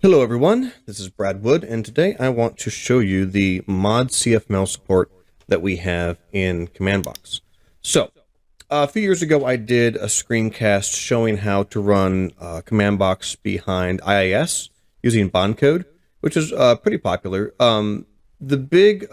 Hello everyone, this is Brad Wood, and today I want to show you the ModCFML support that we have in CommandBox. So, a few years ago I did a screencast showing how to run CommandBox behind IIS using Boncode, which is pretty popular. The big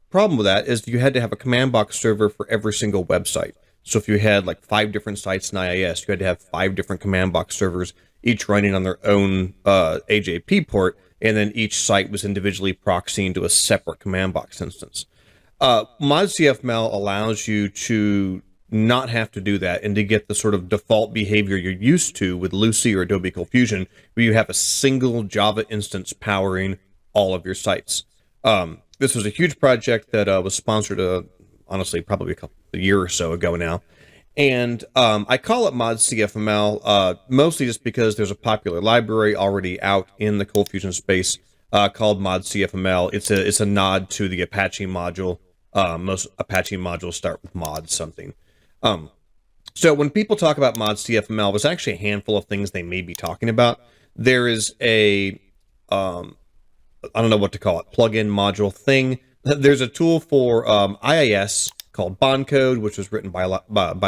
problem with that is you had to have a CommandBox server for every single website. So if you had like 5 different sites in IIS, you had to have 5 different CommandBox servers, each running on their own AJP port, and then each site was individually proxying to a separate CommandBox instance. ModCFML allows you to not have to do that and to get the sort of default behavior you're used to with Lucy or Adobe ColdFusion, where you have a single Java instance powering all of your sites. This was a huge project that was sponsored, honestly, probably a year or so ago now. And I call it ModCFML mostly just because there's a popular library already out in the ColdFusion space called ModCFML. It's a nod to the Apache module. Most Apache modules start with mod something. So when people talk about ModCFML, there's actually a handful of things they may be talking about. There is a I don't know what to call it, plugin module thing. There's a tool for IIS called Boncode, which was written by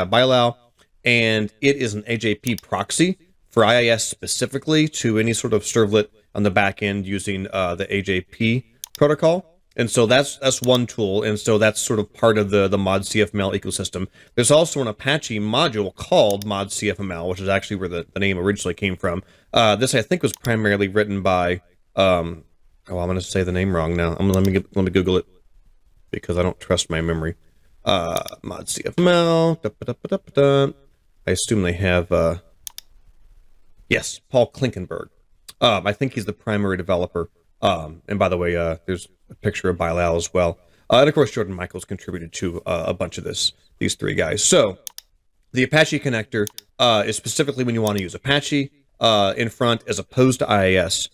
Bilal, and it is an AJP proxy for IIS specifically to any sort of servlet on the back end using the AJP protocol. And so that's one tool, and so that's sort of part of the ModCFML ecosystem. There's also an Apache module called ModCFML, which is actually where the name originally came from. This, I think, was primarily written by I'm going to say the name wrong now. Let me Google it because I don't trust my memory. ModCFML. I assume they have. Yes, Paul Klinkenberg. I think he's the primary developer. And by the way, there's a picture of Bilal as well. And of course, Jordan Michaels contributed to a bunch of these 3 guys. So the Apache connector is specifically when you want to use Apache in front as opposed to IIS.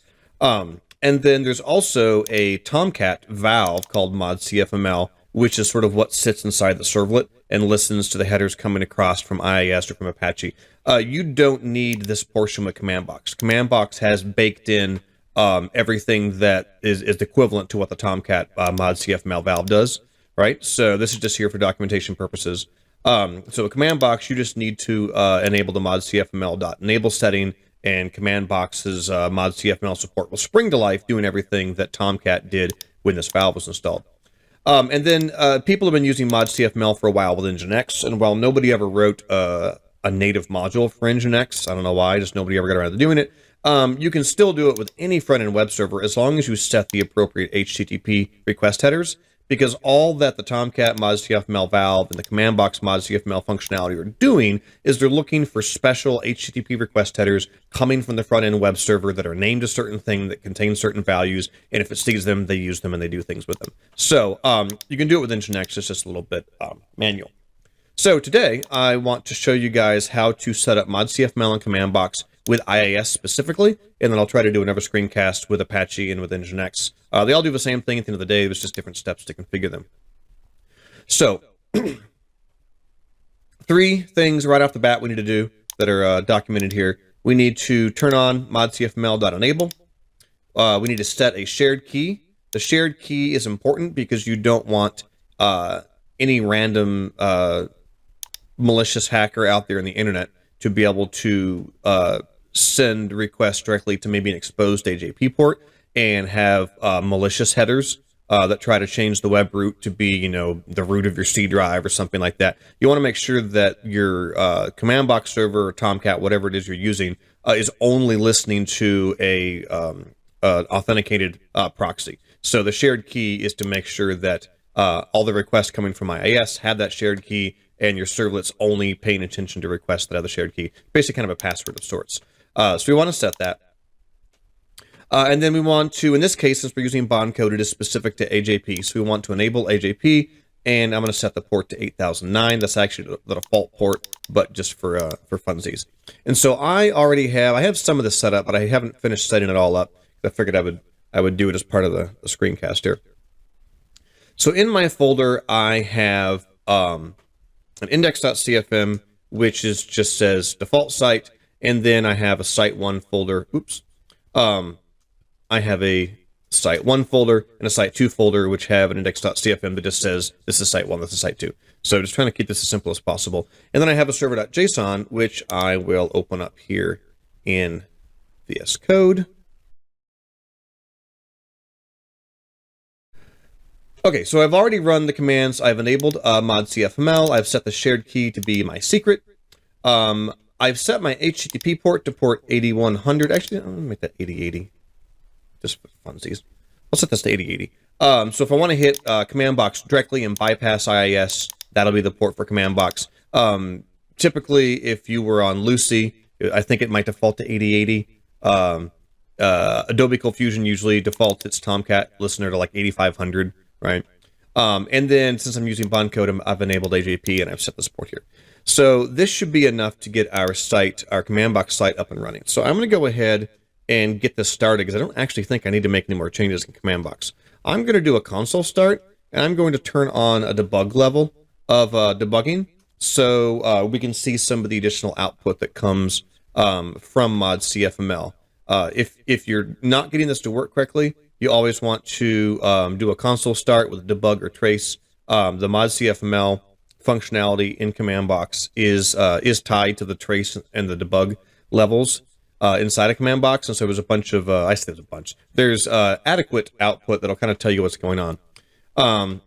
And then there's also a Tomcat valve called ModCFML, which is sort of what sits inside the servlet and listens to the headers coming across from IIS or from Apache. You don't need this portion with CommandBox. CommandBox has baked in everything that is equivalent to what the Tomcat ModCFML valve does, right? So this is just here for documentation purposes. So with CommandBox, you just need to enable the ModCFML.enable setting, and CommandBox's ModCFML support will spring to life, doing everything that Tomcat did when this valve was installed. And then people have been using ModCFML for a while with Nginx, and while nobody ever wrote a native module for Nginx, I don't know why, just nobody ever got around to doing it, you can still do it with any front-end web server as long as you set the appropriate HTTP request headers, because all that the Tomcat ModCFML valve and the CommandBox ModCFML functionality are doing is they're looking for special HTTP request headers coming from the front-end web server that are named a certain thing that contains certain values, and if it sees them, they use them and they do things with them. So you can do it with Nginx, it's just a little bit manual. So today, I want to show you guys how to set up ModCFML and CommandBox with IIS specifically, and then I'll try to do another screencast with Apache and with Nginx. They all do the same thing at the end of the day, there's just different steps to configure them. So, 3 things right off the bat we need to do that are documented here. We need to turn on ModCFML.enable. We need to set a shared key. The shared key is important because you don't want any random malicious hacker out there in the internet to be able to send requests directly to maybe an exposed AJP port and have malicious headers that try to change the web root to be, you know, the root of your C drive or something like that. You want to make sure that your CommandBox server or Tomcat, whatever it is you're using, is only listening to a authenticated proxy. So the shared key is to make sure that all the requests coming from IIS have that shared key, and your servlet's only paying attention to requests that have the shared key. Basically kind of a password of sorts. So we want to set that. And then we want to, in this case, since we're using Boncode, it is specific to AJP. So we want to enable AJP, and I'm going to set the port to 8009. That's actually the default port, but just for funsies. And so I have some of this set up, but I haven't finished setting it all up. I figured I would do it as part of the screencast here. So in my folder, I have an index.cfm, which just says default site, and then I have a site1 folder. Oops. I have a site1 folder and a site2 folder, which have an index.cfm that just says this is site1, this is site2. So just trying to keep this as simple as possible. And then I have a server.json, which I will open up here in VS Code. Okay, so I've already run the commands. I've enabled ModCFML. I've set the shared key to be my secret. I've set my HTTP port to port 8100. Actually, I'm going to make that 8080. Just for funsies. I'll set this to 8080. So if I want to hit CommandBox directly and bypass IIS, that'll be the port for CommandBox. Typically, if you were on Lucy, I think it might default to 8080. Adobe ColdFusion usually defaults its Tomcat listener to like 8500, right? And then since I'm using Boncode, I've enabled AJP and I've set this port here. So this should be enough to get our site, our CommandBox site up and running. So I'm going to go ahead and get this started because I don't actually think I need to make any more changes in CommandBox. I'm going to do a console start and I'm going to turn on a debug level of debugging so we can see some of the additional output that comes from ModCFML. If you're not getting this to work correctly, you always want to do a console start with debug or trace. The ModCFML functionality in CommandBox is tied to the trace and the debug levels inside of CommandBox, and so there's a bunch of I say there's a bunch. There's adequate output that'll kind of tell you what's going on.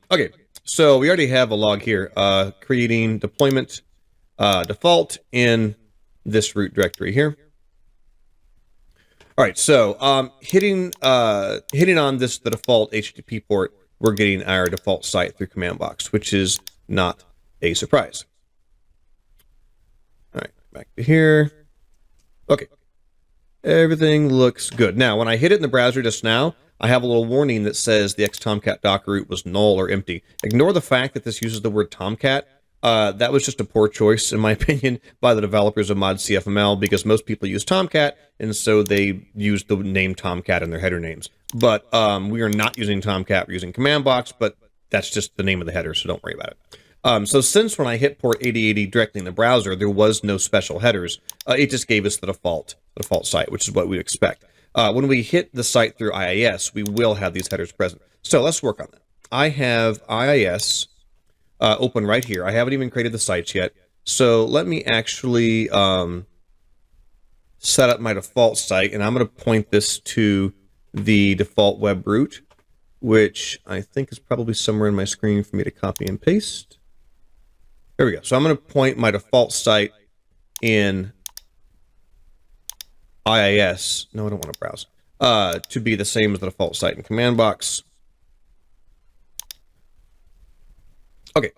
Okay, so we already have a log here, creating deployment default in this root directory here. All right, so hitting on the default HTTP port, we're getting our default site through CommandBox, which is not a surprise. All right, back to here. Okay, everything looks good. Now, when I hit it in the browser just now, I have a little warning that says the xtomcat docker root was null or empty. Ignore the fact that this uses the word Tomcat. That was just a poor choice, in my opinion, by the developers of ModCFML, because most people use Tomcat, and so they use the name Tomcat in their header names. But we are not using Tomcat, we're using CommandBox, but that's just the name of the header, so don't worry about it. So since when I hit port 8080 directly in the browser, there was no special headers, it just gave us the default site, which is what we'd expect. When we hit the site through IIS, we will have these headers present. So let's work on that. I have IIS open right here. I haven't even created the sites yet. So let me actually set up my default site, and I'm going to point this to the default web root, which I think is probably somewhere in my screen for me to copy and paste. There we go. So I'm going to point my default site in IIS. No, I don't want to browse. To be the same as the default site in CommandBox. Okay.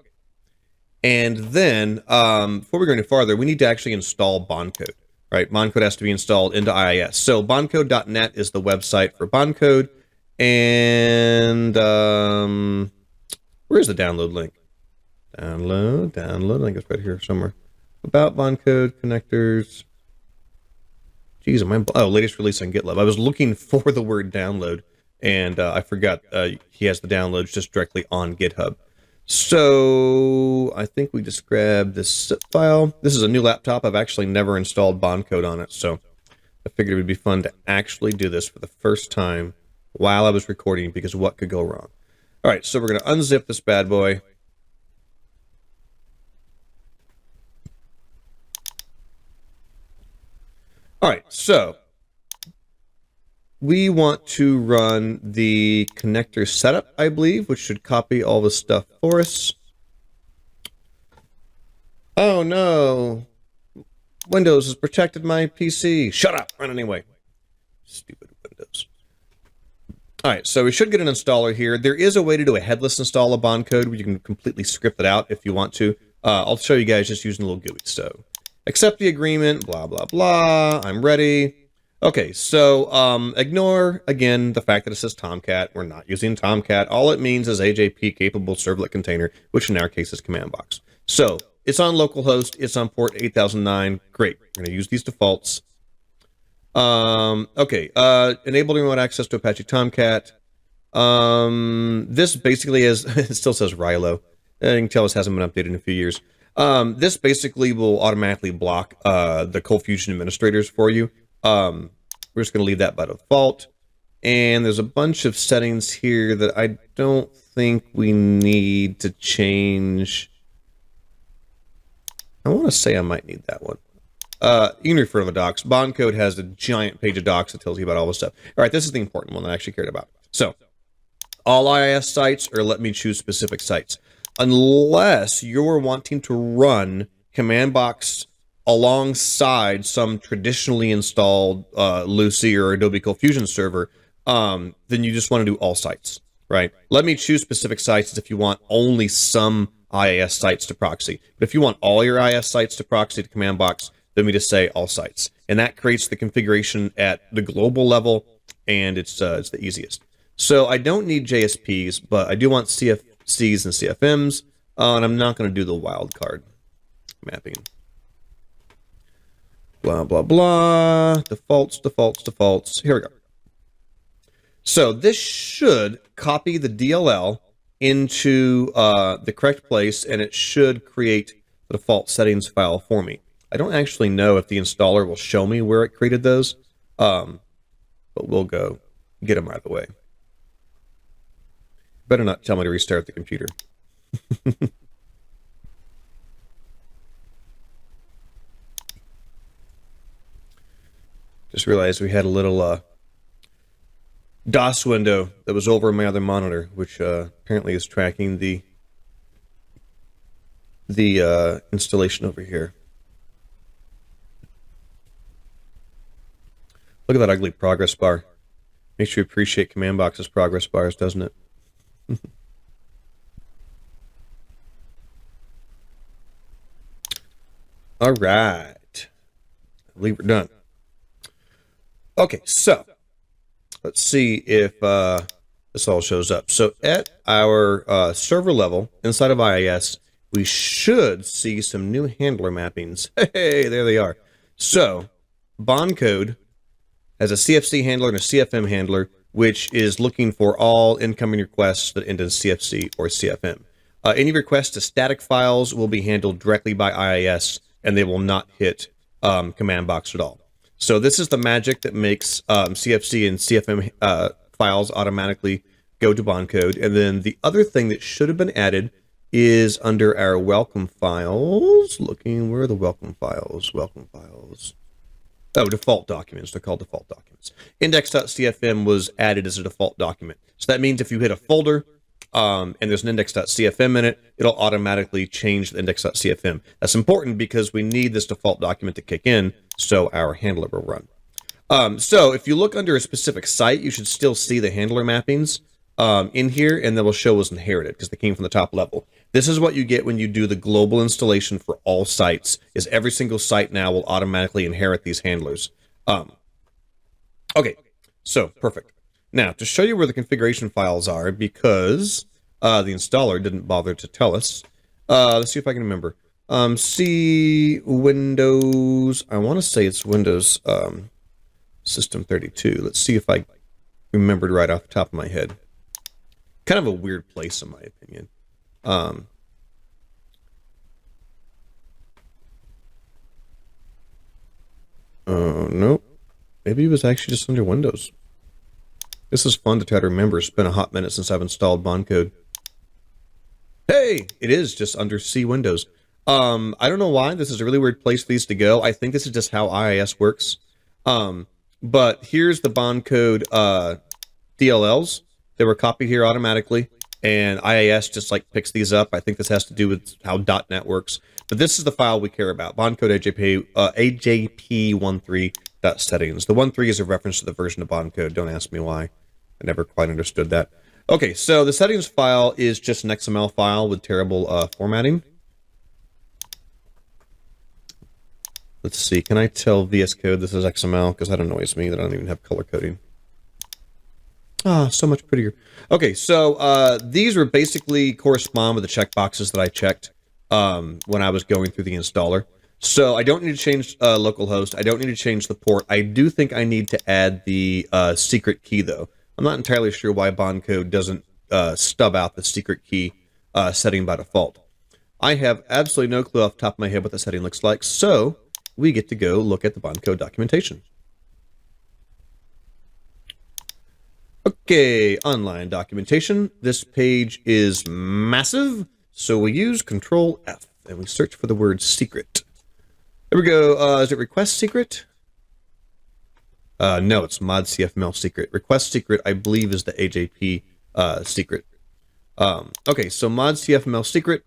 And then, before we go any farther, we need to actually install Boncode, right? Boncode has to be installed into IIS. So boncode.net is the website for Boncode. And where's the download link? Download. I think it's right here somewhere. About Boncode connectors. Geez, latest release on GitLab. I was looking for the word download, and I forgot he has the downloads just directly on GitHub. So I think we just grabbed this zip file. This is a new laptop. I've actually never installed Boncode on it, so I figured it would be fun to actually do this for the first time while I was recording, because what could go wrong? All right, so we're going to unzip this bad boy. All right, so we want to run the connector setup, I believe, which should copy all the stuff for us. Oh no, Windows has protected my PC. Shut up, run anyway. Stupid Windows. All right, so we should get an installer here. There is a way to do a headless install of Boncode where you can completely script it out if you want to. I'll show you guys just using a little GUI. So accept the agreement, blah, blah, blah. I'm ready. Okay, so ignore, again, the fact that it says Tomcat. We're not using Tomcat. All it means is AJP capable servlet container, which in our case is CommandBox. So it's on localhost. It's on port 8009. Great. We're going to use these defaults. Okay, enabled remote access to Apache Tomcat. This basically is, it still says Rilo. You can tell this hasn't been updated in a few years. This basically will automatically block the ColdFusion administrators for you. We're just going to leave that by default. And there's a bunch of settings here that I don't think we need to change. I want to say I might need that one. You can refer to the docs. Boncode has a giant page of docs that tells you about all this stuff. All right, this is the important one that I actually cared about. So, all IIS sites, or let me choose specific sites. Unless you're wanting to run CommandBox alongside some traditionally installed Lucy or Adobe ColdFusion server, then you just want to do all sites, right? Let me choose specific sites if you want only some IIS sites to proxy. But if you want all your IIS sites to proxy to CommandBox, then we just say all sites. And that creates the configuration at the global level, and it's the easiest. So I don't need JSPs, but I do want CFCs and CFMs, and I'm not going to do the wildcard mapping. Blah, blah, blah. Defaults, defaults, defaults. Here we go. So this should copy the DLL into the correct place, and it should create the default settings file for me. I don't actually know if the installer will show me where it created those, but we'll go get them right away. Better not tell me to restart the computer. Just realized we had a little DOS window that was over my other monitor, which apparently is tracking the installation over here. Look at that ugly progress bar. Makes you appreciate CommandBox's progress bars, doesn't it? All right. I believe we're done. Okay, so let's see if this all shows up. So at our server level inside of IIS, we should see some new handler mappings. Hey, there they are. So Boncode has a CFC handler and a CFM handler, which is looking for all incoming requests that end in CFC or CFM. Any requests to static files will be handled directly by IIS, and they will not hit CommandBox at all. So this is the magic that makes CFC and CFM files automatically go to Boncode. And then the other thing that should have been added is under our welcome files. Looking, where are the welcome files? Welcome files. Oh, default documents. They're called default documents. Index.cfm was added as a default document. So that means if you hit a folder and there's an index.cfm in it, it'll automatically change the index.cfm. That's important because we need this default document to kick in so our handler will run. So if you look under a specific site, you should still see the handler mappings in here, and they will show as inherited because they came from the top level. This is what you get when you do the global installation for all sites, is every single site now will automatically inherit these handlers. Okay, so perfect. Now, to show you where the configuration files are, because the installer didn't bother to tell us, let's see if I can remember. C Windows, I want to say it's Windows System 32. Let's see if I remembered right off the top of my head. Kind of a weird place, in my opinion. Nope. Maybe it was actually just under Windows. This is fun to try to remember. It's been a hot minute since I've installed Boncode. Hey, it is just under C Windows. I don't know why. This is a really weird place for these to go. I think this is just how IIS works. But here's the Boncode DLLs. They were copied here automatically, and IIS just like picks these up. I think this has to do with how .NET works. But this is the file we care about, Boncode AJP13.settings. The 13 is a reference to the version of Boncode. Don't ask me why. I never quite understood that. Okay, so the settings file is just an XML file with terrible formatting. Let's see, can I tell VS Code this is XML? Because that annoys me that I don't even have color coding. Ah, so much prettier. Okay, so these were basically correspond with the checkboxes that I checked when I was going through the installer. So I don't need to change localhost. I don't need to change the port. I do think I need to add the secret key, though. I'm not entirely sure why Boncode doesn't stub out the secret key setting by default. I have absolutely no clue off the top of my head what the setting looks like, so we get to go look at the Boncode documentation. Okay, online documentation. This page is massive, so we use Control F and we search for the word secret. There we go. Is it request secret? No, it's ModCFML secret. Request secret, I believe, is the AJP secret. Okay, so ModCFML secret.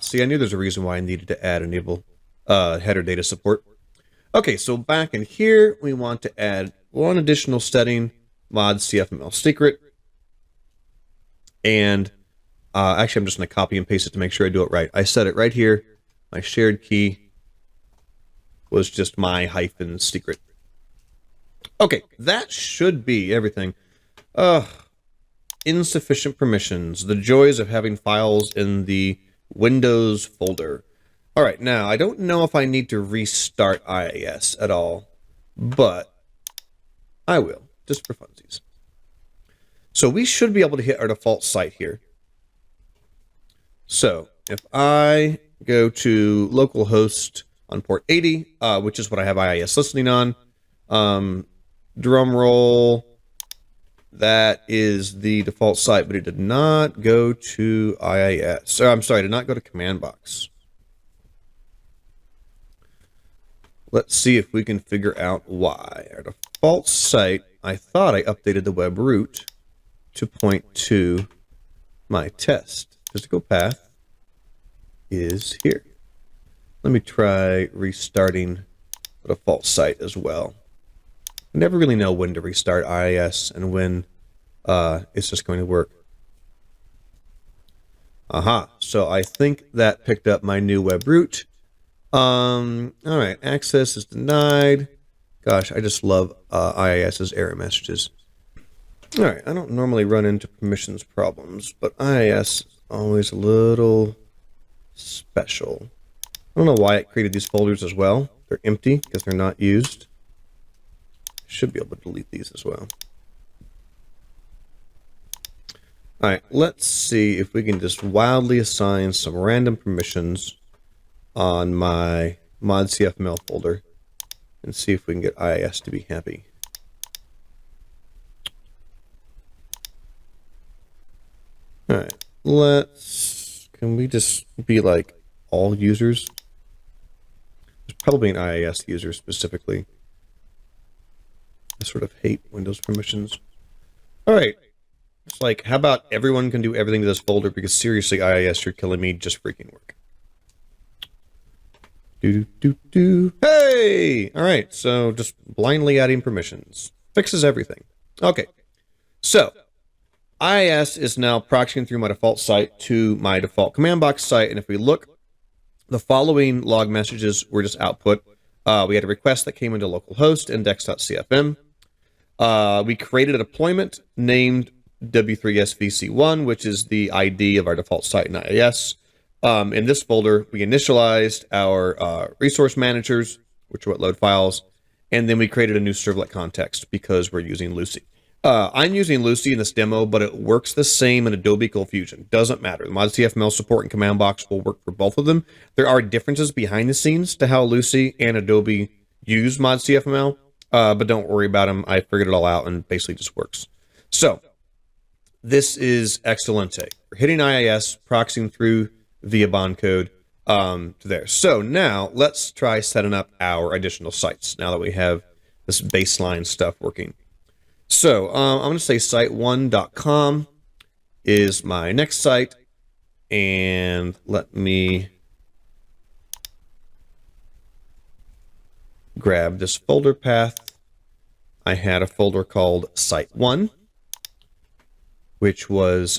See, I knew there's a reason why I needed to add enable header data support. Okay, so back in here, we want to add one additional setting, ModCFML secret. And actually, I'm just going to copy and paste it to make sure I do it right. I set it right here. My shared key was just my hyphen secret. Okay, that should be everything. Insufficient permissions. The joys of having files in the Windows folder. All right, now, I don't know if I need to restart IIS at all, but I will, just for funsies. So we should be able to hit our default site here. So if I go to localhost on port 80, which is what I have IIS listening on, drum roll, that is the default site, but it did not go to IIS. So I'm sorry, it did not go to CommandBox. Let's see if we can figure out why. Our default site, I thought I updated the web root to point to my test. Physical path is here. Let me try restarting the default site as well. I never really know when to restart IIS and when it's just going to work. Aha, so I think that picked up my new web root. All right, access is denied. Gosh, I just love IIS's error messages. All right, I don't normally run into permissions problems, but IIS is always a little special. I don't know why it created these folders as well. They're empty because they're not used. Should be able to delete these as well. All right, let's see if we can just wildly assign some random permissions on my ModCFML folder and see if we can get IIS to be happy. All right, can we just be like all users? There's probably an IIS user specifically. I sort of hate Windows permissions. All right, it's like, how about everyone can do everything to this folder, because seriously, IIS, you're killing me, just freaking work. Hey! All right, so just blindly adding permissions. Fixes everything. Okay, so IIS is now proxying through my default site to my default CommandBox site, and if we look, the following log messages were just output. We had a request that came into localhost index.cfm. We created a deployment named W3SVC1, which is the ID of our default site in IIS. In this folder, we initialized our resource managers, which are what load files, and then we created a new servlet context because we're using Lucy. I'm using Lucy in this demo, but it works the same in Adobe ColdFusion. Doesn't matter. The ModCFML support and CommandBox will work for both of them. There are differences behind the scenes to how Lucy and Adobe use ModCFML, but don't worry about them. I figured it all out and basically just works. So this is Excelente. We're hitting IIS, proxying through via Boncode to there. So now let's try setting up our additional sites now that we have this baseline stuff working. So I'm going to say site1.com is my next site, and let me grab this folder path. I had a folder called site1, which was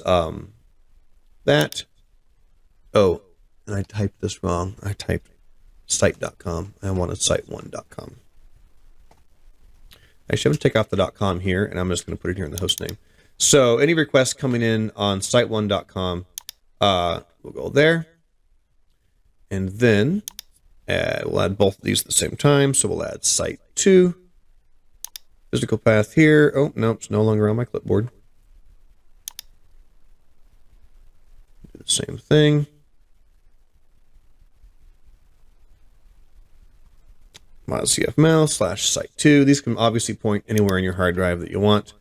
that. Oh, and I typed this wrong. I typed site.com. I wanted site1.com. Actually, I'm going to take off the .com here, and I'm just going to put it here in the host name. So any requests coming in on site1.com, we'll go there. And then we'll add both of these at the same time. So we'll add site2. Physical path here. Oh, no, it's no longer on my clipboard. Do the same thing. ModCFML/site2. These can obviously point anywhere in your hard drive that you want.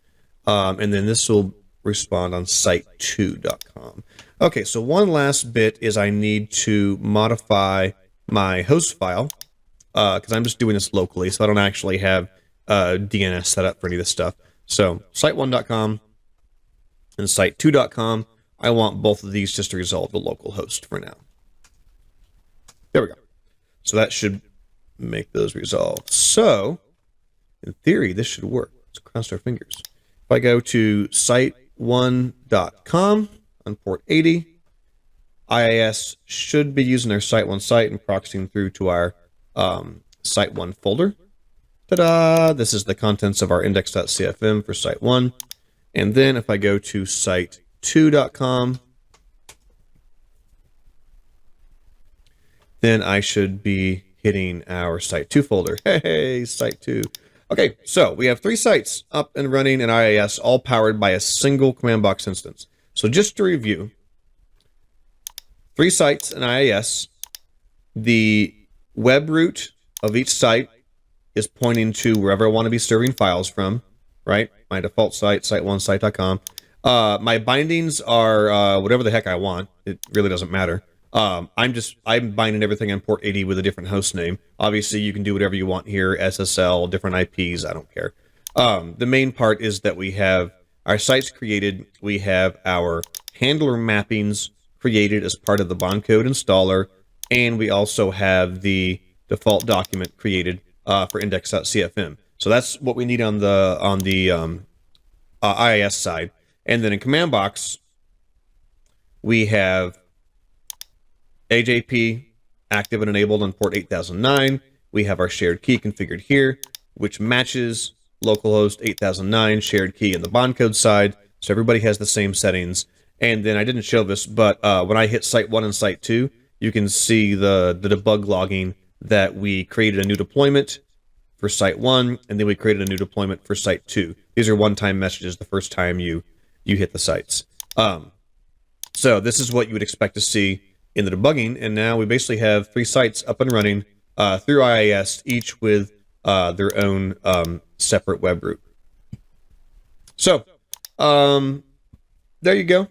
And then this will respond on site2.com. Okay, so one last bit is I need to modify my host file because I'm just doing this locally, so I don't actually have DNS set up for any of this stuff. So site1.com and site2.com, I want both of these just to resolve the local host for now. There we go. So that should make those resolve. So in theory, this should work. Let's cross our fingers. If I go to site1.com on port 80, IIS should be using our site1 site and proxying through to our site1 folder. Ta-da! This is the contents of our index.cfm for site1. And then if I go to site2.com, then I should be hitting our site2 folder. Hey, site2. Okay, so we have 3 sites up and running in IIS, all powered by a single CommandBox instance. So just to review, 3 sites in IIS. The web root of each site is pointing to wherever I want to be serving files from, right? My default site, site1, site.com. My bindings are whatever the heck I want. It really doesn't matter. I'm binding everything on port 80 with a different host name. Obviously, you can do whatever you want here, SSL, different IPs, I don't care. The main part is that we have our sites created, we have our handler mappings created as part of the Boncode installer, and we also have the default document created for index.cfm. So that's what we need on the IIS side. And then in CommandBox, we have AJP active and enabled on port 8009. We have our shared key configured here, which matches localhost 8009 shared key in the Boncode side. So everybody has the same settings. And then I didn't show this, but when I hit site1 and site2, you can see the debug logging that we created a new deployment for site1, and then we created a new deployment for site2. These are one-time messages the first time you hit the sites. So this is what you would expect to see in the debugging, and now we basically have 3 sites up and running through IIS, each with their own separate web root. So there you go.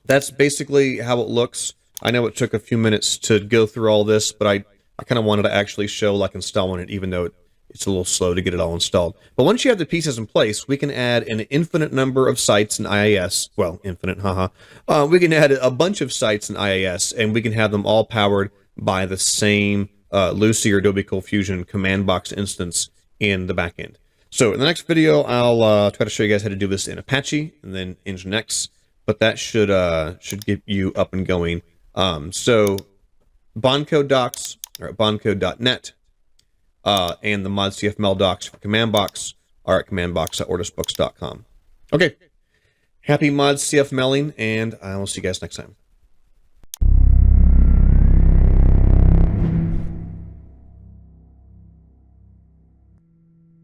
That's basically how it looks. I know it took a few minutes to go through all this, but I kind of wanted to actually show like installing it, even though it's a little slow to get it all installed. But once you have the pieces in place, we can add an infinite number of sites in IIS. Well, infinite, haha. We can add a bunch of sites in IIS, and we can have them all powered by the same Lucy or Adobe ColdFusion CommandBox instance in the backend. So in the next video, I'll try to show you guys how to do this in Apache and then Nginx, but that should get you up and going. So Boncode docs are at boncode.net, and the ModCFML docs for CommandBox are at commandbox.ortusbooks.com. Okay, happy ModCFMLing, and I will see you guys next time.